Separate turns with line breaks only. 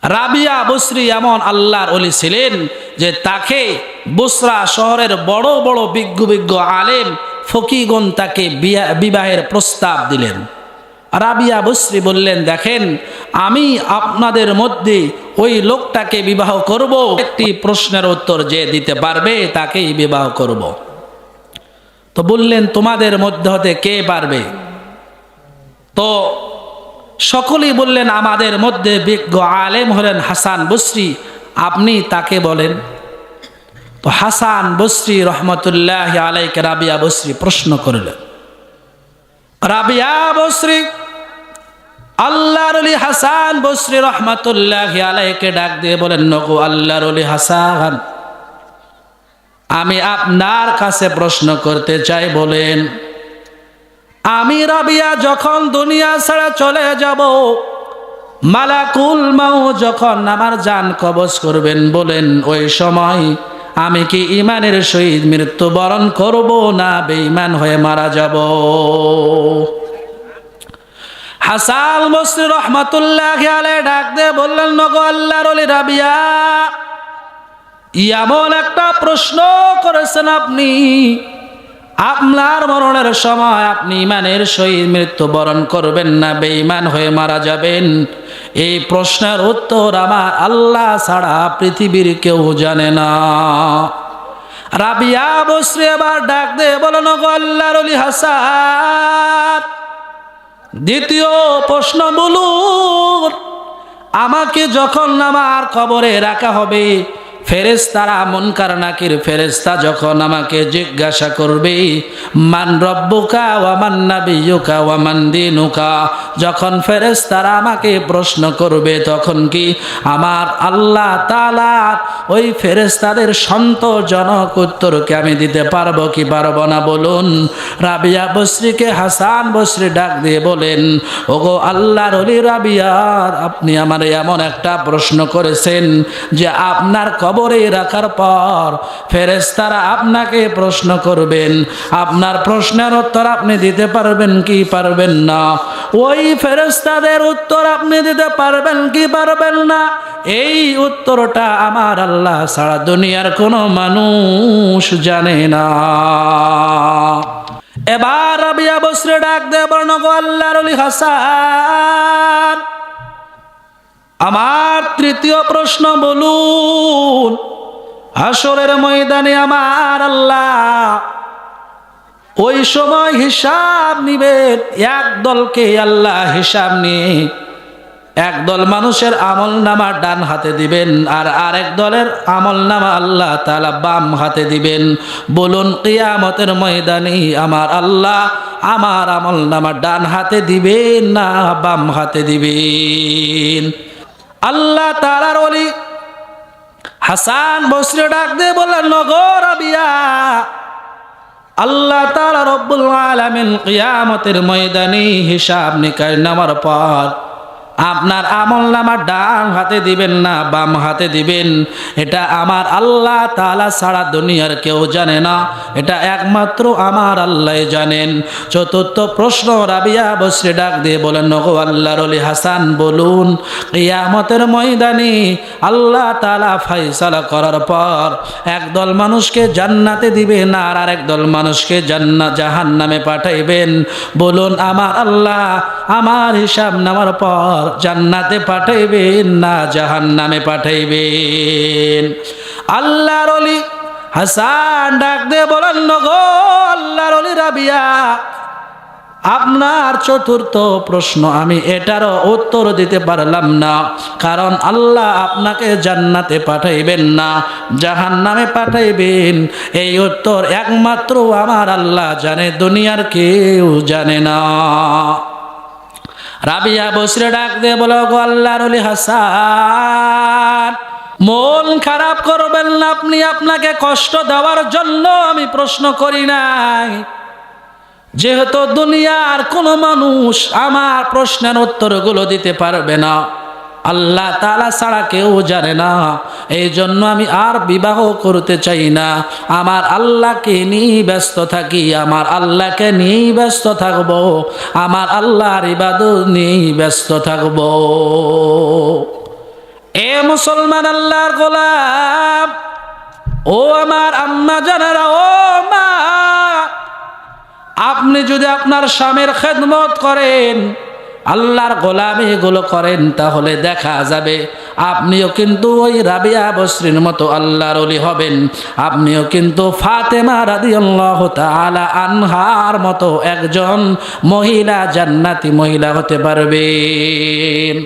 রাবিয়া বসরি এমন আল্লাহর ওলি ছিলেন যে তাকে বুসরা শহরের বড় বড় বিজ্ঞ বিজ্ঞ আলেম ফকিগণ তাকে বিবাহের প্রস্তাব দিলেন। রাবিয়া বসরি বললেন, দেখেন আমি আপনাদের মধ্যে ওই লোকটাকে বিবাহ করব, একটি প্রশ্নের উত্তর যে দিতে পারবে তাকেই বিবাহ করব। তো বললেন, তোমাদের মধ্যে হতে কে পারবে? তো সকলেই বললেন, আমাদের মধ্যে বিজ্ঞ আলেম হলেন হাসান বসরি, আপনি তাকে বলেন। তো হাসান বসরি রহমতুল্লাহ আলাইকে রাবিয়া বসরি প্রশ্ন করলেন। রাবিয়া বসরি আল্লাহর ওলি হাসান বসরি রহমতুল্লাহ আলাইকে ডাক দিয়ে বলেন, নগো আল্লাহর ওলি হাসান, আমি আপনার কাছে প্রশ্ন করতে চাই, বলেন আমি রাবিয়া যখন দুনিয়া ছেড়ে চলে যাব, মালাকুল মাউত যখন আমার জান কবজ করবেন, বলেন ওই সময় আমি কি ঈমানের সহিত মৃত্যুবরণ করব না বেঈমান হয়ে মারা যাব? হাসান বসরি রহমাতুল্লাহি আলাইহি ডাক দিয়ে বললেন, নগো আল্লাহর ওলি রাবিয়া, এমন একটা প্রশ্ন করেছেন আপনি, আপনার মরণের সময় আপনি ঈমানের সহিত মৃত্যুবরণ করবেন না বেঈমান হয়ে মারা যাবেন, এই প্রশ্নের উত্তর আমার আল্লাহ ছাড়া পৃথিবীর কেউ জানে না। রাবিয়া বসরি আবার ডাক দিয়ে বলেন, ওগো আল্লাহর ওলি হাসান, দ্বিতীয় প্রশ্ন বলুন, আমাকে যখন আমার কবরে রাখা হবে, ফেরেশতারা মুনকার নাকির ফেরেশতা যখন আমাকে জিজ্ঞাসা করবে, মান রব্বুকা ওয়া মান নাবিয়ুকা ওয়া মান দীনুকা, যখন ফেরেশতারা আমাকে প্রশ্ন করবে, তখন কি আমার আল্লাহ তাআলা ওই ফেরেশতাদের সন্তোষজনক উত্তরকে আমি দিতে পারবো কি পারবো না? বলুন। রাবিয়া বসরিকে হাসান বসরি ডাক দিয়ে বলেন, ওগো আল্লাহর ওলি রাবিয়া, আপনি আমার এমন একটা প্রশ্ন করেছেন যে আপনার কবরে রাখার পর ফেরেশতারা আপনাকে প্রশ্ন করবেন, আপনার প্রশ্নের উত্তর আপনি দিতে পারবেন কি পারবেন না? ওই ফেরেশতাদের উত্তর আপনি দিতে পারবেন কি পারবেন না? এই উত্তরটা আমার আল্লাহ ছাড়া দুনিয়ার কোনো মানুষ জানে না। এবার রাবিয়া বসরি ডাক দিয়ে বলেন, গো আল্লাহর ওলি হাসান, আমার তৃতীয় প্রশ্ন বলুন, হাসরের ময়দানে আমার আল্লাহ ওই সময় হিসাব নিবেন, এক দলকে আল্লাহ হিসাব নিয়ে একদল মানুষের আমলনামা ডান হাতে দিবেন আর আরেক দলের আমলনামা আল্লাহ তাআলা বাম হাতে দিবেন। বলুন, কিয়ামতের ময়দানে আমার আল্লাহ আমার আমলনামা ডান হাতে দিবেন না বাম হাতে দিবেন? আল্লাহ তাআলার ওলি হাসান বসরি ডাক দিয়ে বললেন, নগো রাবিয়া, আল্লাহ তাআলা রব্বুল আলামিন কিয়ামতের ময়দানে হিসাব নিকাশ নেওয়ার পর আপনার আমলনামা ডান হাতে দিবেন না বাম হাতে দিবেন, এটা আমার আল্লাহ তাআলা ছাড়া দুনিয়ার কেউ জানে না, এটা একমাত্র আমার আল্লাহ জানেন। চতুর্থ প্রশ্ন রাবিয়া বসরি ডাক দিয়ে বলেন, ওগো আল্লাহর ওলি হাসান, বলুন, কিয়ামতের ময়দানে আল্লাহ তাআলা ফয়সালা করার পর একদল মানুষকে জান্নাতে দিবেন আর আরেক দল মানুষকে জাহান্নামে পাঠাইবেন। বলুন, আমার আল্লাহ আমার হিসাব নেওয়ার পর জান্নাতে পাঠাইবেন না জাহান্নামে পাঠাইবেন? আল্লাহর ওলি হাসান ডাক দিয়ে বলেন, গো আল্লাহর ওলি রাবিয়া, আপনার চতুর্থ প্রশ্ন আমি এটারও উত্তর দিতে পারলাম না, কারণ আল্লাহ আপনাকে জান্নাতে পাঠাইবেন না জাহান্নামে পাঠাইবেন, এই উত্তর একমাত্র আমার আল্লাহ জানে, দুনিয়ার কেউ জানে না। রাবিয়া বসরি ডাক দিয়ে বলো, গো আল্লাহর ওলি হাসান, মন খারাপ করবেন না, আপনি আপনাকে কষ্ট দেওয়ার জন্য আমি প্রশ্ন করি নাই, যেহেতু দুনিয়ার কোনো মানুষ আমার প্রশ্নের উত্তরগুলো দিতে পারবে না, আল্লাহ তাআলা ছাড়া কেউ জানে না, এই জন্য আমি আর বিবাহ করতে চাই না, আমার আল্লাহকে নিয়ে ব্যস্ত থাকি, আমার আল্লাহকে নিয়ে ব্যস্ত থাকবো, আমার আল্লাহর ইবাদত নিয়ে ব্যস্ত থাকবো। মুসলমান আল্লাহর গোলাম, ও আমার আম্মা জানেরা, ও মা, আপনি যদি আপনার স্বামীর খেদমত করেন, আল্লাহর গোলামি এগুলো করেন, তাহলে দেখা যাবে আপনিও কিন্তু ওই রাবিয়া বসরির মতো আল্লাহর ওলি হবেন। আপনিও কিন্তু ফাতেমা রাদিয়াল্লাহু তাআলা আনহার মতো একজন মহিলা, জান্নাতি মহিলা হতে পারবেন।